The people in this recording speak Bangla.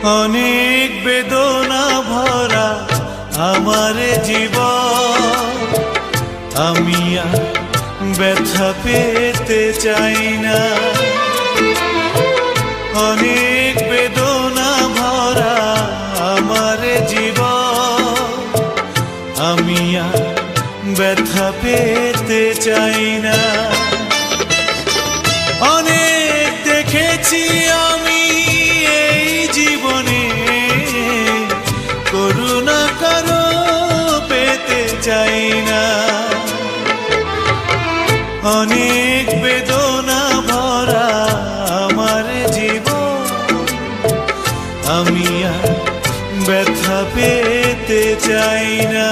অনেক বেদনা ভরা আমার জীবন, আমি আর ব্যথা পেতে চাই না। অনেক বেদনা ভরা আমার জীবন, আমি আর ব্যথা পেতে চাই না। অনেক দেখেছি আমি এই জীবনে, করুণা কারো পেতে চাই না। অনেক বেদনা ভরা আমার জীবন, আমি আর ব্যথা পেতে চাই না।